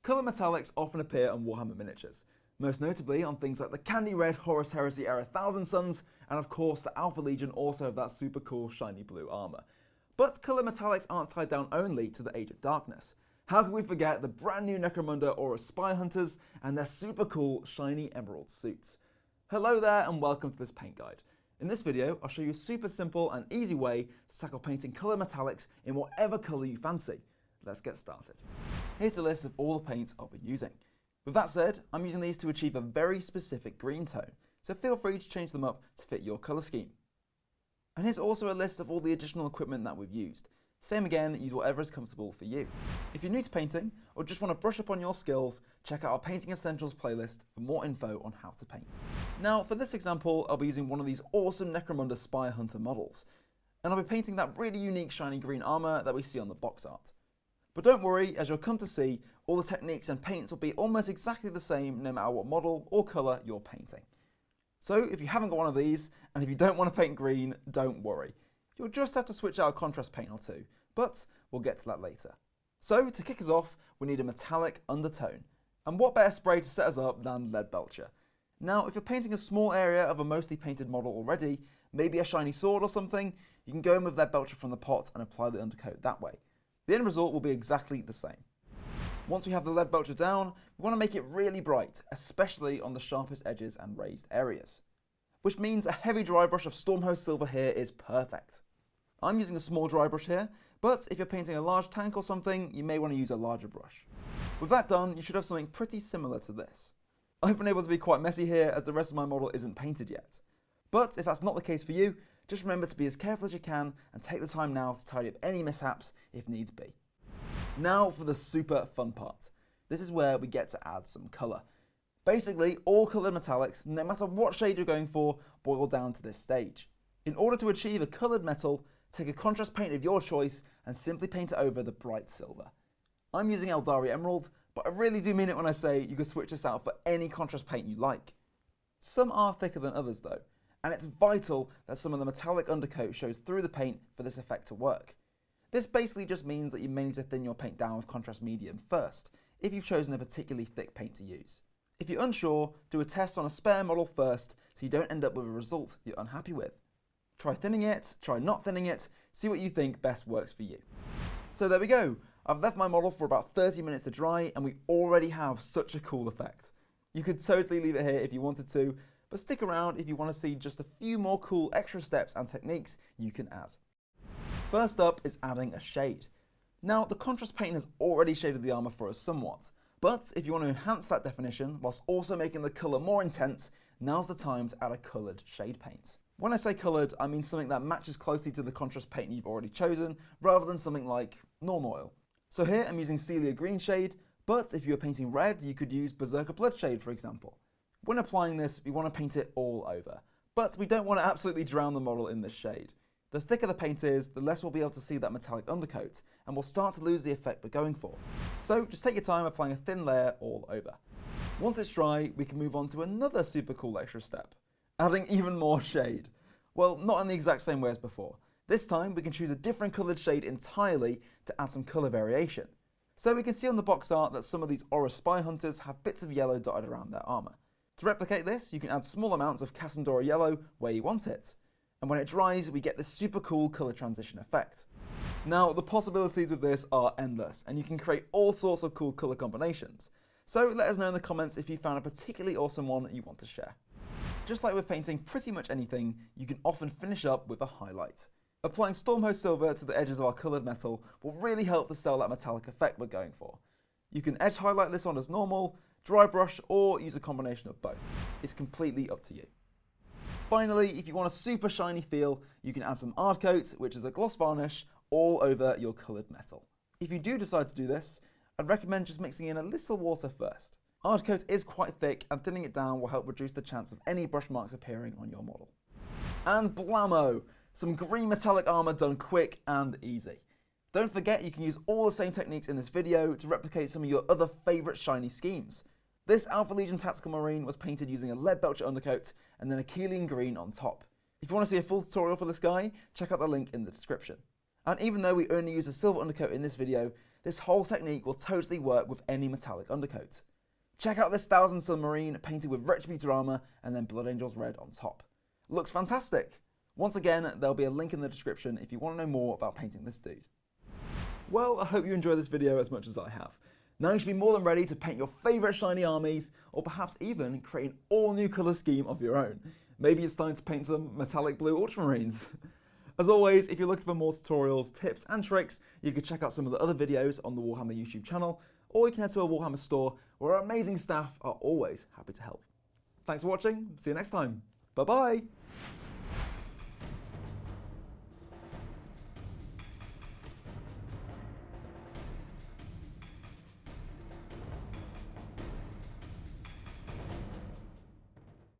Colour metallics often appear on Warhammer miniatures, most notably on things like the candy red Horus Heresy era Thousand Suns, and of course the Alpha Legion also have that super cool shiny blue armour. But colour metallics aren't tied down only to the Age of Darkness. How can we forget the brand new Necromunda Aura Spy Hunters and their super cool shiny emerald suits? Hello there and welcome to this paint guide. In this video I'll show you a super simple and easy way to tackle painting colour metallics in whatever colour you fancy. Let's get started. Here's a list of all the paints I'll be using. With that said, I'm using these to achieve a very specific green tone, so feel free to change them up to fit your colour scheme. And here's also a list of all the additional equipment that we've used. Same again, use whatever is comfortable for you. If you're new to painting, or just want to brush up on your skills, check out our Painting Essentials playlist for more info on how to paint. Now, for this example, I'll be using one of these awesome Necromunda Spy Hunter models, and I'll be painting that really unique shiny green armour that we see on the box art. But don't worry, as you'll come to see, all the techniques and paints will be almost exactly the same no matter what model or colour you're painting. So if you haven't got one of these, and if you don't want to paint green, don't worry. You'll just have to switch out a contrast paint or two, but we'll get to that later. So to kick us off, we need a metallic undertone. And what better spray to set us up than Leadbelcher? Now, if you're painting a small area of a mostly painted model already, maybe a shiny sword or something, you can go in with Leadbelcher from the pot and apply the undercoat that way. The end result will be exactly the same. Once we have the Leadbelcher down, we want to make it really bright, especially on the sharpest edges and raised areas. Which means a heavy dry brush of Stormhost Silver here is perfect. I'm using a small dry brush here, but if you're painting a large tank or something, you may want to use a larger brush. With that done, you should have something pretty similar to this. I've been able to be quite messy here as the rest of my model isn't painted yet. But if that's not the case for you, just remember to be as careful as you can and take the time now to tidy up any mishaps if needs be. Now for the super fun part. This is where we get to add some colour. Basically, all coloured metallics, no matter what shade you're going for, boil down to this stage. In order to achieve a coloured metal, take a contrast paint of your choice and simply paint it over the bright silver. I'm using Eldari Emerald, but I really do mean it when I say you can switch this out for any contrast paint you like. Some are thicker than others though, and it's vital that some of the metallic undercoat shows through the paint for this effect to work. This basically just means that you may need to thin your paint down with contrast medium first, if you've chosen a particularly thick paint to use. If you're unsure, do a test on a spare model first so you don't end up with a result you're unhappy with. Try thinning it, try not thinning it, see what you think best works for you. So there we go, I've left my model for about 30 minutes to dry and we already have such a cool effect. You could totally leave it here if you wanted to, but stick around if you want to see just a few more cool extra steps and techniques you can add. First up is adding a shade. Now the contrast paint has already shaded the armour for us somewhat, but if you want to enhance that definition whilst also making the colour more intense, now's the time to add a coloured shade paint. When I say coloured, I mean something that matches closely to the contrast paint you've already chosen, rather than something like Norn Oil. So here I'm using Celia Green shade, but if you were painting red, you could use Berserker Blood shade, for example. When applying this, we want to paint it all over, but we don't want to absolutely drown the model in this shade. The thicker the paint is, the less we'll be able to see that metallic undercoat, and we'll start to lose the effect we're going for. So just take your time applying a thin layer all over. Once it's dry, we can move on to another super cool extra step. Adding even more shade. Well, not in the exact same way as before. This time we can choose a different coloured shade entirely to add some colour variation. So we can see on the box art that some of these Aura Spy Hunters have bits of yellow dotted around their armour. To replicate this, you can add small amounts of Cassandora yellow where you want it. And when it dries, we get this super cool colour transition effect. Now, the possibilities with this are endless, and you can create all sorts of cool colour combinations. So let us know in the comments if you found a particularly awesome one you want to share. Just like with painting pretty much anything, you can often finish up with a highlight. Applying Stormhost Silver to the edges of our coloured metal will really help to sell that metallic effect we're going for. You can edge highlight this one as normal, dry brush, or use a combination of both. It's completely up to you. Finally, if you want a super shiny feel, you can add some Ardcoat, which is a gloss varnish, all over your coloured metal. If you do decide to do this, I'd recommend just mixing in a little water first. Ardcoat is quite thick, and thinning it down will help reduce the chance of any brush marks appearing on your model. And blammo! Some green metallic armour done quick and easy. Don't forget you can use all the same techniques in this video to replicate some of your other favourite shiny schemes. This Alpha Legion Tactical Marine was painted using a Leadbelcher undercoat and then a Keelian green on top. If you want to see a full tutorial for this guy, check out the link in the description. And even though we only use a silver undercoat in this video, this whole technique will totally work with any metallic undercoat. Check out this 1000 Sun Marine painted with Retributor armor and then Blood Angels red on top. Looks fantastic. Once again, there'll be a link in the description if you want to know more about painting this dude. Well, I hope you enjoyed this video as much as I have. Now you should be more than ready to paint your favourite shiny armies, or perhaps even create an all-new colour scheme of your own. Maybe it's time to paint some metallic blue Ultramarines. As always, if you're looking for more tutorials, tips and tricks, you can check out some of the other videos on the Warhammer YouTube channel, or you can head to a Warhammer store where our amazing staff are always happy to help. Thanks for watching, see you next time, bye bye!